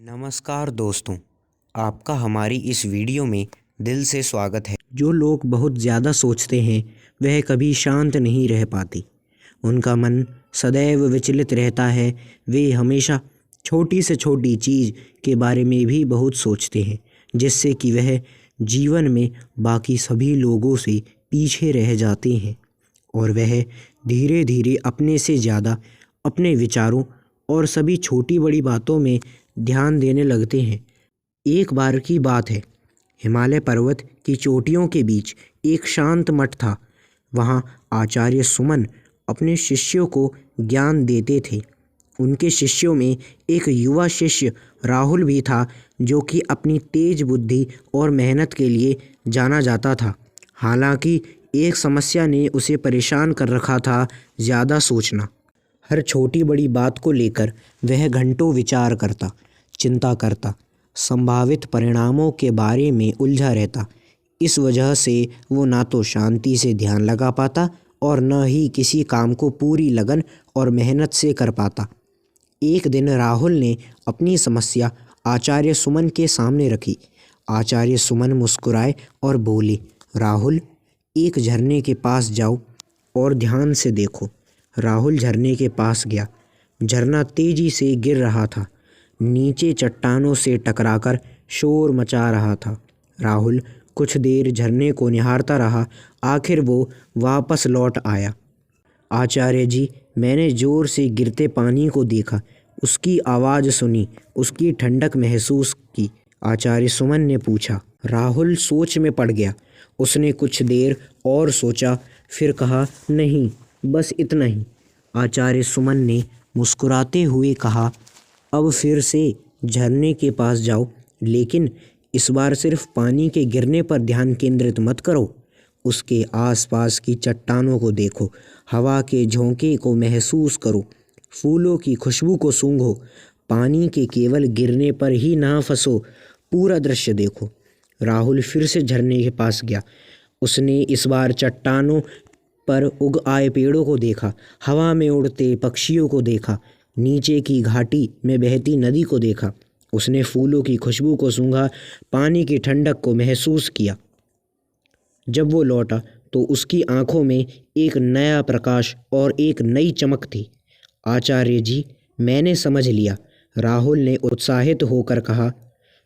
नमस्कार दोस्तों, आपका हमारी इस वीडियो में दिल से स्वागत है। जो लोग बहुत ज़्यादा सोचते हैं वह कभी शांत नहीं रह पाते। उनका मन सदैव विचलित रहता है। वे हमेशा छोटी से छोटी चीज़ के बारे में भी बहुत सोचते हैं, जिससे कि वह जीवन में बाकी सभी लोगों से पीछे रह जाते हैं और वह धीरे धीरे अपने से ज़्यादा अपने विचारों और सभी छोटी बड़ी बातों में ध्यान देने लगते हैं। एक बार की बात है, हिमालय पर्वत की चोटियों के बीच एक शांत मठ था। वहाँ आचार्य सुमन अपने शिष्यों को ज्ञान देते थे। उनके शिष्यों में एक युवा शिष्य राहुल भी था, जो कि अपनी तेज बुद्धि और मेहनत के लिए जाना जाता था। हालांकि एक समस्या ने उसे परेशान कर रखा था, ज़्यादा सोचना। हर छोटी बड़ी बात को लेकर वह घंटों विचार करता, चिंता करता, संभावित परिणामों के बारे में उलझा रहता। इस वजह से वो ना तो शांति से ध्यान लगा पाता और न ही किसी काम को पूरी लगन और मेहनत से कर पाता। एक दिन राहुल ने अपनी समस्या आचार्य सुमन के सामने रखी। आचार्य सुमन मुस्कुराए और बोले, राहुल, एक झरने के पास जाओ और ध्यान से देखो। राहुल झरने के पास गया। झरना तेजी से गिर रहा था, नीचे चट्टानों से टकराकर शोर मचा रहा था। राहुल कुछ देर झरने को निहारता रहा। आखिर वो वापस लौट आया। आचार्य जी, मैंने जोर से गिरते पानी को देखा, उसकी आवाज़ सुनी, उसकी ठंडक महसूस की। आचार्य सुमन ने पूछा। राहुल सोच में पड़ गया। उसने कुछ देर और सोचा, फिर कहा, नहीं, बस इतना ही। आचार्य सुमन ने मुस्कुराते हुए कहा, अब फिर से झरने के पास जाओ, लेकिन इस बार सिर्फ पानी के गिरने पर ध्यान केंद्रित मत करो। उसके आसपास की चट्टानों को देखो, हवा के झोंके को महसूस करो, फूलों की खुशबू को सूंघो। पानी के केवल गिरने पर ही ना फंसो, पूरा दृश्य देखो। राहुल फिर से झरने के पास गया। उसने इस बार चट्टानों पर उग आए पेड़ों को देखा, हवा में उड़ते पक्षियों को देखा, नीचे की घाटी में बहती नदी को देखा। उसने फूलों की खुशबू को सूंघा, पानी की ठंडक को महसूस किया। जब वो लौटा तो उसकी आंखों में एक नया प्रकाश और एक नई चमक थी। आचार्य जी, मैंने समझ लिया, राहुल ने उत्साहित होकर कहा।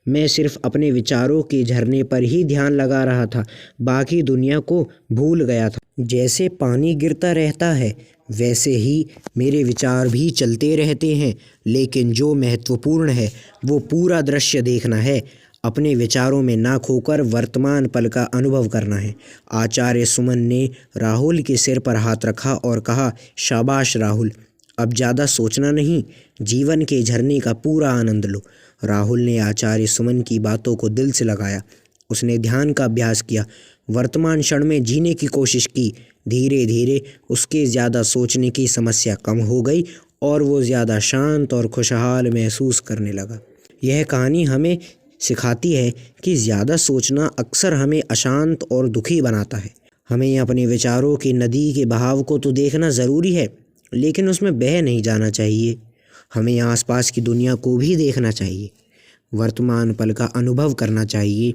मैं सिर्फ अपने विचारों के झरने पर ही ध्यान लगा रहा था, बाकी दुनिया को भूल गया था। जैसे पानी गिरता रहता है, वैसे ही मेरे विचार भी चलते रहते हैं, लेकिन जो महत्वपूर्ण है वो पूरा दृश्य देखना है। अपने विचारों में ना खोकर वर्तमान पल का अनुभव करना है। आचार्य सुमन ने राहुल के सिर पर हाथ रखा और कहा, शाबाश राहुल, अब ज़्यादा सोचना नहीं, जीवन के झरने का पूरा आनंद लो। राहुल ने आचार्य सुमन की बातों को दिल से लगाया। उसने ध्यान का अभ्यास किया, वर्तमान क्षण में जीने की कोशिश की। धीरे धीरे उसके ज़्यादा सोचने की समस्या कम हो गई और वो ज़्यादा शांत और खुशहाल महसूस करने लगा। यह कहानी हमें सिखाती है कि ज़्यादा सोचना अक्सर हमें अशांत और दुखी बनाता है। हमें अपने विचारों की नदी के बहाव को तो देखना ज़रूरी है, लेकिन उसमें बह नहीं जाना चाहिए। हमें आसपास की दुनिया को भी देखना चाहिए, वर्तमान पल का अनुभव करना चाहिए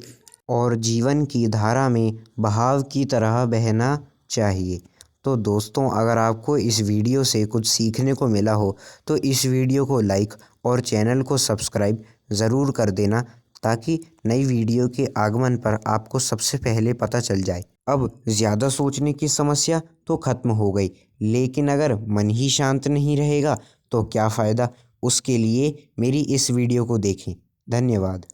और जीवन की धारा में बहाव की तरह बहना चाहिए। तो दोस्तों, अगर आपको इस वीडियो से कुछ सीखने को मिला हो तो इस वीडियो को लाइक और चैनल को सब्सक्राइब ज़रूर कर देना, ताकि नई वीडियो के आगमन पर आपको सबसे पहले पता चल जाए। अब ज़्यादा सोचने की समस्या तो ख़त्म हो गई, लेकिन अगर मन ही शांत नहीं रहेगा तो क्या फ़ायदा। उसके लिए मेरी इस वीडियो को देखें। धन्यवाद।